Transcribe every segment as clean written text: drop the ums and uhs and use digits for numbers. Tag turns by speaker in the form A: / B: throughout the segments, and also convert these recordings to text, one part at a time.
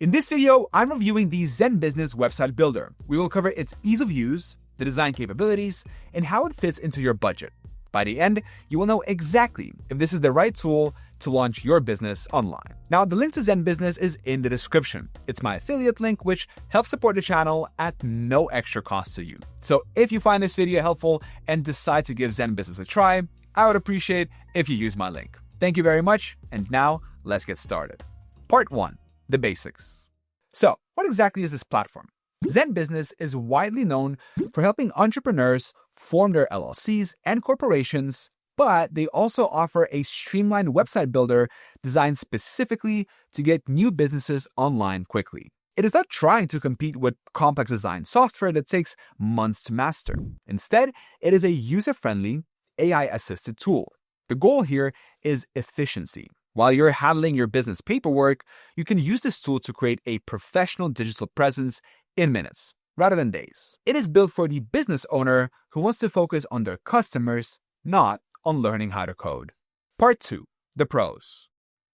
A: In this video, I'm reviewing the ZenBusiness website builder. We will cover its ease of use, the design capabilities, and how it fits into your budget. By the end, you will know exactly if this is the right tool to launch your business online. Now, the link to ZenBusiness is in the description. It's my affiliate link, which helps support the channel at no extra cost to you. So if you find this video helpful and decide to give ZenBusiness a try, I would appreciate if you use my link. Thank you very much, and now let's get started. Part 1. The basics. So, what exactly is this platform? ZenBusiness is widely known for helping entrepreneurs form their LLCs and corporations, but they also offer a streamlined website builder designed specifically to get new businesses online quickly. It is not trying to compete with complex design software that takes months to master. Instead, it is a user-friendly, AI-assisted tool. The goal here is efficiency. While you're handling your business paperwork, you can use this tool to create a professional digital presence in minutes, rather than days. It is built for the business owner who wants to focus on their customers, not on learning how to code. Part 2. The pros.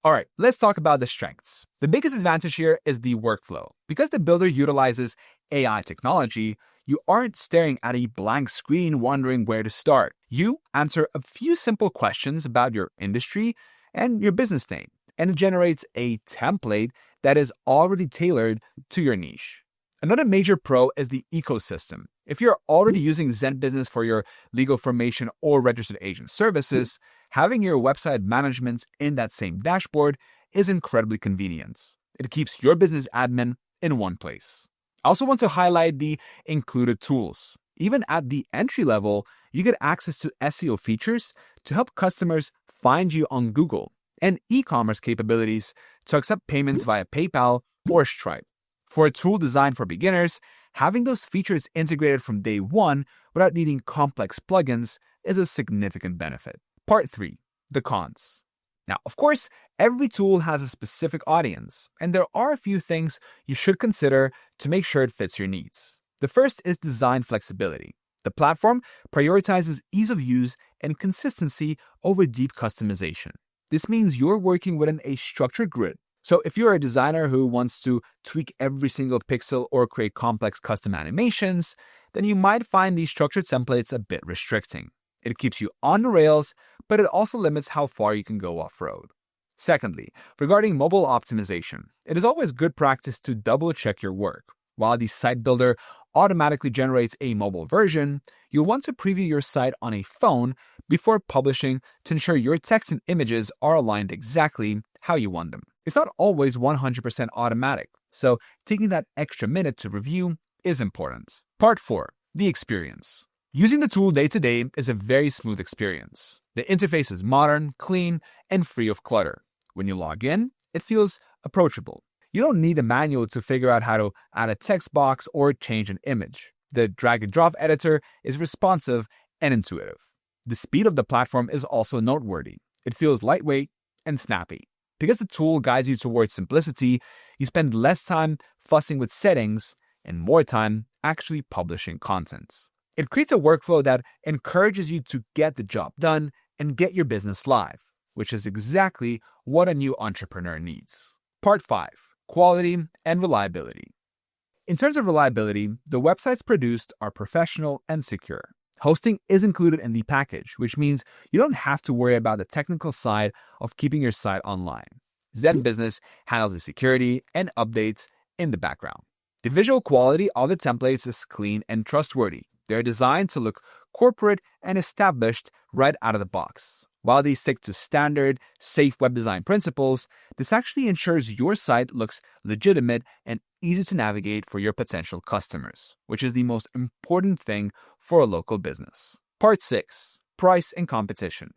A: Alright, let's talk about the strengths. The biggest advantage here is the workflow. Because the builder utilizes AI technology, you aren't staring at a blank screen wondering where to start. You answer a few simple questions about your industry and your business name, and it generates a template that is already tailored to your niche. Another major pro is the ecosystem. If you're already using ZenBusiness for your legal formation or registered agent services, having your website management in that same dashboard is incredibly convenient. It keeps your business admin in one place. I also want to highlight the included tools. Even at the entry level, you get access to SEO features to help customers find you on Google, and e-commerce capabilities to accept payments via PayPal or Stripe. For a tool designed for beginners, having those features integrated from day one without needing complex plugins is a significant benefit. Part 3. The cons. Now, of course, every tool has a specific audience, and there are a few things you should consider to make sure it fits your needs. The first is design flexibility. The platform prioritizes ease of use and consistency over deep customization. This means you're working within a structured grid. So if you're a designer who wants to tweak every single pixel or create complex custom animations, then you might find these structured templates a bit restricting. It keeps you on the rails, but it also limits how far you can go off-road. Secondly, regarding mobile optimization, it is always good practice to double-check your work. While the site builder automatically generates a mobile version, you'll want to preview your site on a phone before publishing to ensure your text and images are aligned exactly how you want them. It's not always 100% automatic, so taking that extra minute to review is important. Part 4. The experience. Using the tool day to day is a very smooth experience. The interface is modern, clean, and free of clutter. When you log in, it feels approachable. You don't need a manual to figure out how to add a text box or change an image. The drag and drop editor is responsive and intuitive. The speed of the platform is also noteworthy. It feels lightweight and snappy. Because the tool guides you towards simplicity, you spend less time fussing with settings and more time actually publishing content. It creates a workflow that encourages you to get the job done and get your business live, which is exactly what a new entrepreneur needs. Part 5. Quality and reliability. In terms of reliability, the websites produced are professional and secure. Hosting is included in the package, which means you don't have to worry about the technical side of keeping your site online. ZenBusiness handles the security and updates in the background. The visual quality of the templates is clean and trustworthy. They're designed to look corporate and established right out of the box. While they stick to standard, safe web design principles, this actually ensures your site looks legitimate and easy to navigate for your potential customers, which is the most important thing for a local business. Part 6. Price and competition.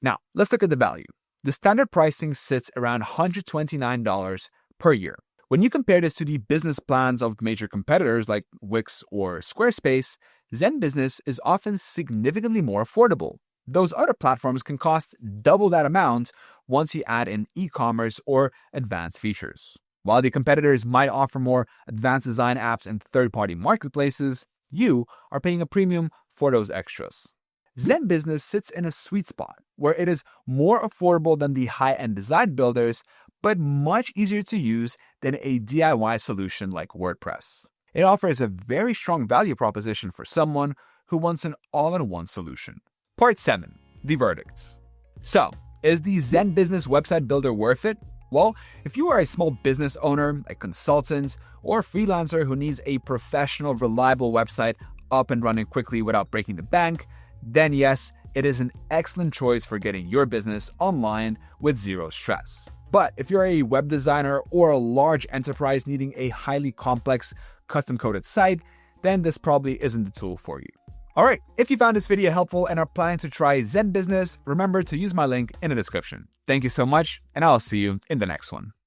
A: Now, let's look at the value. The standard pricing sits around $129 per year. When you compare this to the business plans of major competitors like Wix or Squarespace, ZenBusiness is often significantly more affordable. Those other platforms can cost double that amount once you add in e-commerce or advanced features. While the competitors might offer more advanced design apps and third-party marketplaces, you are paying a premium for those extras. ZenBusiness sits in a sweet spot where it is more affordable than the high-end design builders, but much easier to use than a DIY solution like WordPress. It offers a very strong value proposition for someone who wants an all-in-one solution. Part 7. The verdict. So, is the ZenBusiness website builder worth it? Well, if you are a small business owner, a consultant, or freelancer who needs a professional, reliable website up and running quickly without breaking the bank, then yes, it is an excellent choice for getting your business online with zero stress. But if you're a web designer or a large enterprise needing a highly complex, custom-coded site, then this probably isn't the tool for you. Alright, if you found this video helpful and are planning to try ZenBusiness, remember to use my link in the description. Thank you so much, and I'll see you in the next one.